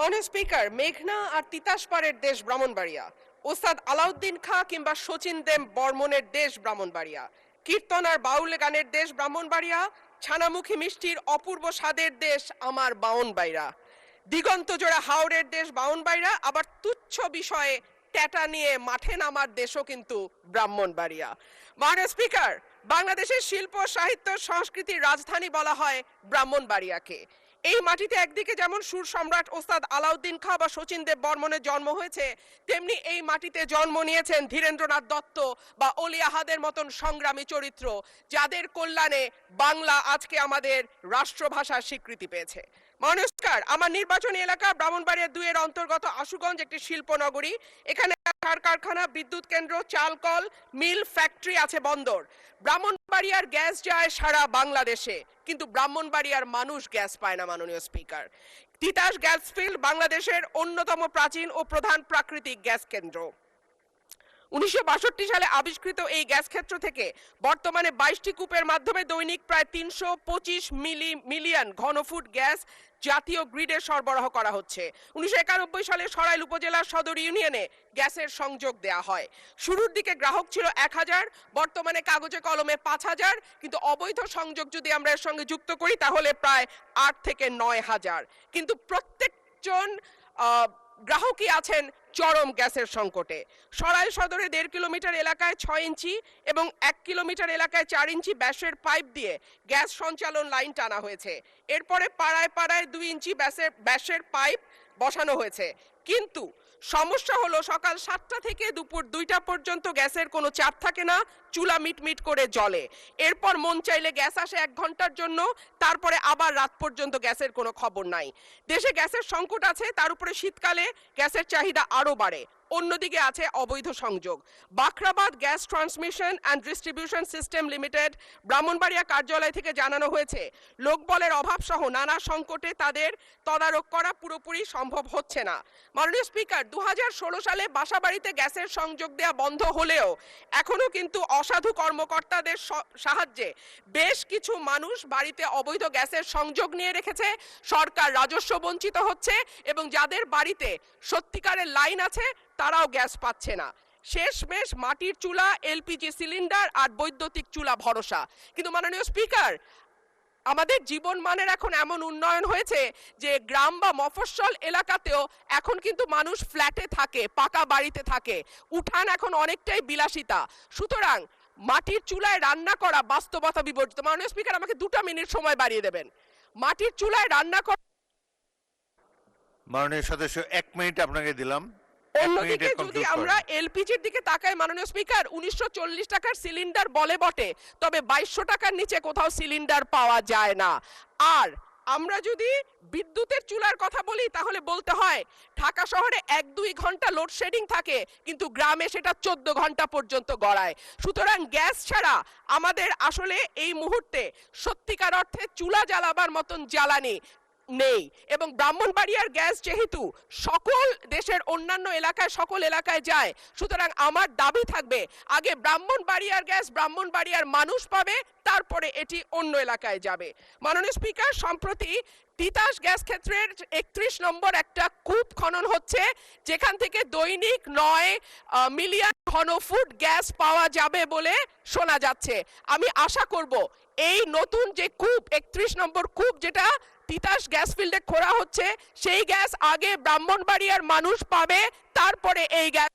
মাননীয় স্পিকার, মেঘনা আর তিতাসপাড়ের দেশ ব্রাহ্মণবাড়িয়া, ওস্তাদ আলাউদ্দিন খাঁ কিংবা শচীন দেব বর্মনের দেশ ব্রাহ্মণবাড়িয়া, কীর্তন আর বাউল গানের দেশ ব্রাহ্মণবাড়িয়া, ছানামুখী মিষ্টির অপূর্ব স্বাদের দেশ আমার বাউনবাড়িয়া, দিগন্ত জোড়া হাওরের দেশ বাউনবাড়িয়া, আবার তুচ্ছ বিষয়ে ট্যাটা নিয়ে মাঠে নামার দেশও কিন্তু ব্রাহ্মণবাড়িয়া। মাননীয় স্পিকার, বাংলাদেশের শিল্প সাহিত্য সংস্কৃতির রাজধানী বলা হয় ব্রাহ্মণবাড়িয়াকে। এই মাটিতে একদিকে যেমন সুর সম্রাট ওস্তাদ আলাউদ্দিন খাঁ বা শচীন দেব বর্মনের জন্ম হয়েছে, তেমনি এই মাটিতে জন্ম নিয়েছেন ধীরেন্দ্রনাথ দত্ত বা অলি আহাদের মতন সংগ্রামী চরিত্র, যাদের কল্যাণে বাংলা আজকে আমাদের রাষ্ট্রভাষার স্বীকৃতি পেয়েছে। মাননীয় স্পিকার, আমার নির্বাচনী এলাকা ব্রাহ্মণবাড়িয়া 2 এর অন্তর্গত আশুগঞ্জ একটি শিল্পনগরী। এখানে সার কারখানা, বিদ্যুৎ কেন্দ্র, চাল কল, মিল, ফ্যাক্টরি আছে, বন্দর। ব্রাহ্মণবাড়িয়ার গ্যাস যায় সারা বাংলাদেশে, কিন্তু ব্রাহ্মণবাড়িয়ার মানুষ গ্যাস পায় না। মাননীয় স্পিকার, তিতাস গ্যাস ফিল্ড বাংলাদেশের অন্যতম প্রাচীন ও প্রধান প্রাকৃতিক গ্যাস কেন্দ্র। 1962 সালে আবিষ্কৃত এই গ্যাস ক্ষেত্র থেকে বর্তমানে 22টি কূপের মাধ্যমে দৈনিক প্রায় 325 মিলিয়ন ঘনফুট গ্যাস জাতীয় গ্রিডে সরবরাহ করা হচ্ছে। 1991 সালে সরাইল উপজেলার সদর ইউনিয়নে গ্যাসের সংযোগ দেয়া হয়। শুরুর দিকে গ্রাহক ছিল 1000, বর্তমানে কাগজে কলমে 5000, কিন্তু অবৈধ সংযোগ যদি আমরা এর সঙ্গে যুক্ত করি তাহলে প্রায় 8 থেকে 9000। কিন্তু প্রত্যেকজন গ্রাহকই আছেন চরম গ্যাসের সংকটে। সরাইল সদরে 1.5 কিলোমিটার এলাকায় 6 ইঞ্চি এবং 1 কিলোমিটার এলাকায় 4 ইঞ্চি ব্যাসের পাইপ দিয়ে গ্যাস সঞ্চালন লাইন টানা হয়েছে। এরপরে পাড়ায় পাড়ায় 2 ইঞ্চি ব্যাসের পাইপ বসানো হয়েছে। কিন্তু সমস্যা হলো সকাল 7টা থেকে দুপুর 2টা পর্যন্ত গ্যাসের কোনো চাপ থাকে না, চুলা মিটমিট করে জ্বলে। এরপর মন চাইলে গ্যাস আসে 1 ঘন্টার জন্য, তারপরে আবার রাত পর্যন্ত গ্যাসের কোনো খবর নাই। দেশে গ্যাসের সংকট আছে, তার উপরে শীতকালে গ্যাসের চাহিদা আরো বাড়ে। অন্যদিকে আছে অবৈধ সংযোগ। Bakhrabad gas transmission and distribution system limited Brahmanbaria কার্যালয় থেকে জানানো হয়েছে, লোকবলের অভাব সহ নানা সংকটে তাদের তদারক করা পুরোপুরি সম্ভব হচ্ছে না। মাননীয় স্পিকার, 2016 সালে বাসাবাড়িতে গ্যাসের সংযোগ দেওয়া বন্ধ হলেও এখনো কিন্তু অসাধু কর্মকর্তাদের সাহায্যে বেশ কিছু মানুষ বাড়িতে অবৈধ গ্যাসের সংযোগ নিয়ে রেখেছে। সরকার রাজস্ব বঞ্চিত হচ্ছে এবং যাদের বাড়িতে সত্যিকারের লাইন আছে তারাও গ্যাস পাচ্ছে না। শেষমেশ মাটির চুলা, এলপিজি সিলিন্ডার আর বৈদ্যুতিক চুলা ভরসা। কিন্তু মাননীয় স্পিকার, আমাদের জীবন মানের এখন এমন উন্নয়ন হয়েছে যে গ্রাম বা মফস্বল এলাকাতেও এখন কিন্তু মানুষ ফ্ল্যাটে থাকে, পাকা বাড়িতে থাকে, উঠান এখন অনেকটাই বিলাসিতা। সুতরাং মাটির চুলায় রান্না করা বাস্তবতা বিবর্জিত। মাননীয় স্পিকার, আমাকে 2টা মিনিট সময় বাড়িয়ে দেবেন। মাটির চুলায় রান্না করা, মাননীয় সদস্য 1 মিনিট আপনাকে দিলাম। অন্যদিকে যদি আমরা এলপিজির দিকে তাকাই মাননীয় স্পিকার, 1940 টাকার সিলিন্ডার বলে বটে, তবে 2200 টাকার নিচে কোথাও সিলিন্ডার পাওয়া যায় না। আর আমরা যদি বিদ্যুতের চুলার কথা বলি তাহলে বলতে হয় ঢাকা শহরে 1-2 ঘন্টা লোডশেডিং থাকে, কিন্তু গ্রামে সেটা 14 ঘন্টা পর্যন্ত গড়ায়। সুতরাং গ্যাস ছাড়া আমাদের আসলে এই মুহূর্তে সত্যিকার অর্থে চুলা জ্বালাবার মতন জ্বালানি নেই। এবং ব্রাহ্মণবাড়িয়ার গ্যাস যেহেতু সকল দেশের অন্যান্য এলাকায় সকল এলাকায় যায়, সুতরাং আমার দাবি থাকবে আগে ব্রাহ্মণবাড়িয়ার গ্যাস ব্রাহ্মণবাড়িয়ার মানুষ পাবে, তারপরে এটি অন্য এলাকায় যাবে। মাননীয় স্পিকার, সম্প্রতি তিতাস গ্যাস ক্ষেত্রের 31 নম্বর একটা কূপ খনন হচ্ছে, যেখান থেকে দৈনিক 9 মিলিয়ন ঘনফুট গ্যাস পাওয়া যাবে বলে শোনা যাচ্ছে। আমি আশা করব এই নতুন যে কূপ 31 নম্বর কূপ যেটা তিতাস গ্যাস ফিল্ডে খোঁড়া হচ্ছে, সেই গ্যাস আগে ব্রাহ্মণবাড়িয়ার মানুষ পাবে, তারপরে এই গ্যাস